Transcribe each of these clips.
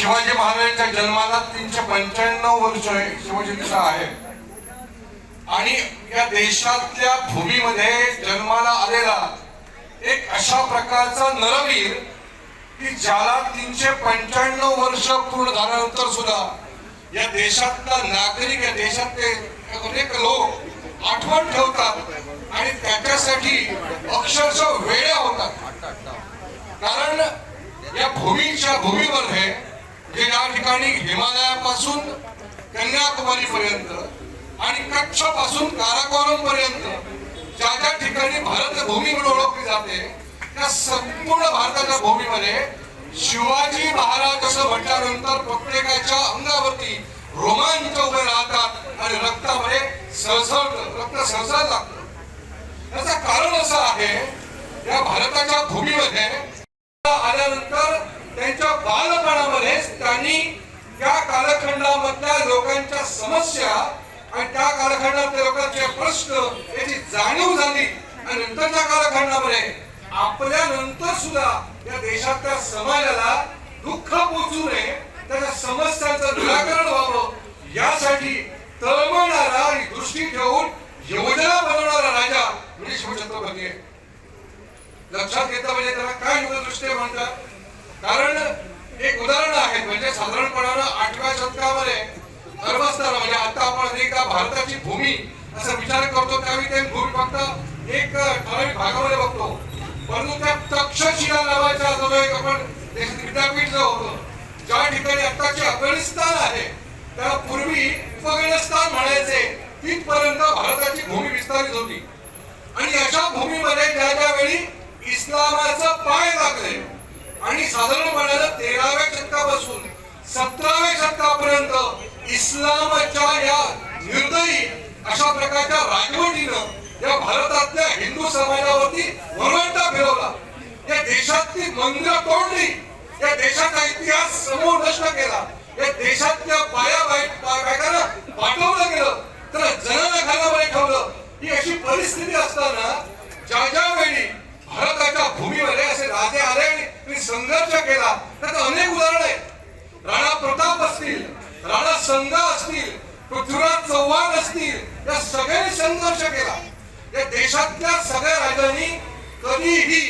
शिवाजी महाराजांच्या जन्माला 395 वर्ष शिवजयंती आहे आणि या देशातल्या भूमीमध्ये जन्माला आलेला एक अशा प्रकारचा नरवीर की ज्याला 395 वर्ष पूर्ण झाल्यानंतर सुद्धा या देशातला नागरिक, या देशातले अनेक लोक आठवण ठेवतात आणि त्याच्यासाठी अक्षरशः वेड्या होतात. कारण या भूमीमध्ये जे या ठिकाणी हिमालयापासून कन्याकुमारी पर्यंत आणि कच्छ पासून काराकोरम पर्यंत ज्या ज्या ठिकाणी भारत भूमी म्हणून ओळखली जाते त्या संपूर्ण भारताच्या भूमीमध्ये शिवाजी महाराज असं म्हटल्यानंतर प्रत्येकाच्या अंगावरती रोमांच उभे राहतात आणि रक्त सळसळ लागतं. याचं कारण असं आहे, या भारताच्या भूमीमध्ये आल्यानंतर त्यांच्या बालपणामध्येच त्यांनी त्या कालखंडामधल्या लोकांच्या समस्या आणि त्या कालखंडातल्या लोकांचे प्रश्न याची जाणीव झाली आणि नंतरच्या कालखंडामध्ये आपल्या नंतर सुद्धा या देशातल्या समाजाला दुःख पोचू नये, त्याच्या समस्यांचं निराकरण व्हावं यासाठी तळमळणारा आणि दृष्टी ठेवून योजना बनवणारा राजा म्हणजे शिवछत्रपती आहे. लक्षात घेतलं म्हणजे त्याला काय युगदृष्टी म्हणतात. कारण एक उदाहरण आहे, म्हणजे साधारणपणानं 8व्या शतकामध्ये अरबस्तान म्हणजे आता आपण एका भारताची भूमी असा विचार करतो त्यावेळी ते भूमी फक्त एक ठराविक भागामध्ये बघतो, परंतु त्या तक्षशिला नावाच्या जो एक आपण विद्यापीठ जो होतं ज्या ठिकाणी आताचे अफगाणिस्तान आहे त्याला पूर्वी अफगाणिस्तान म्हणायचे, तिथपर्यंत भारताची भूमी विस्तारित होती. आणि अशा भूमीमध्ये ज्या ज्या वेळी इस्लामाचा पाय लागले आणि साधारणपणे 13व्या शतकापासून 17व्या शतकापर्यंत इस्लामाच्या या निर्दयी अशा प्रकारच्या राजवटीनं या भारतातल्या हिंदू समाजावरती वरवंटा फिरवला, या देशातली मंदिरं तोडली, या देशाचा इतिहास समूळ नष्ट केला, या देशातल्या बायकांना पाठवलं गेलं तर जनाघातामध्ये ठेवलं. ही अशी परिस्थिती असताना ज्या ज्या वेळी भारताच्या भूमीमध्ये असे राजे आले आणि संघर्ष केला त्याचं अनेक उदाहरण आहेत. राणा प्रताप असतील, राणा संगा असतील, पृथ्वीराज चव्हाण असतील, या सगळ्यांनी संघर्ष केला. या देशातल्या सगळ्या राजांनी कधीही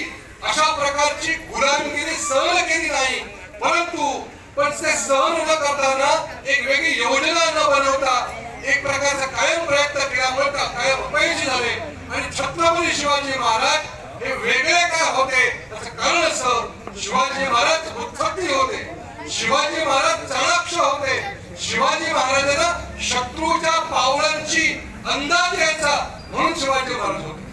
अशा प्रकारची गुलामगिरी सहन केली नाही, परंतु ते सहन न करताना एक वेगळी योजना न बनवता एक प्रकारचा कायम प्रयत्न केल्यामुळे कायम अपयशी झाले. आणि छत्रपती शिवाजी महाराज हे वेगळे काय होते त्याचं कारण असं, शिवाजी महाराज बुद्धिमत्ती होते, शिवाजी महाराज चाणाक्ष होते, शिवाजी महाराजांना शत्रूच्या पावलांची अंदाज यायचा म्हणून शिवाजी महाराज होते.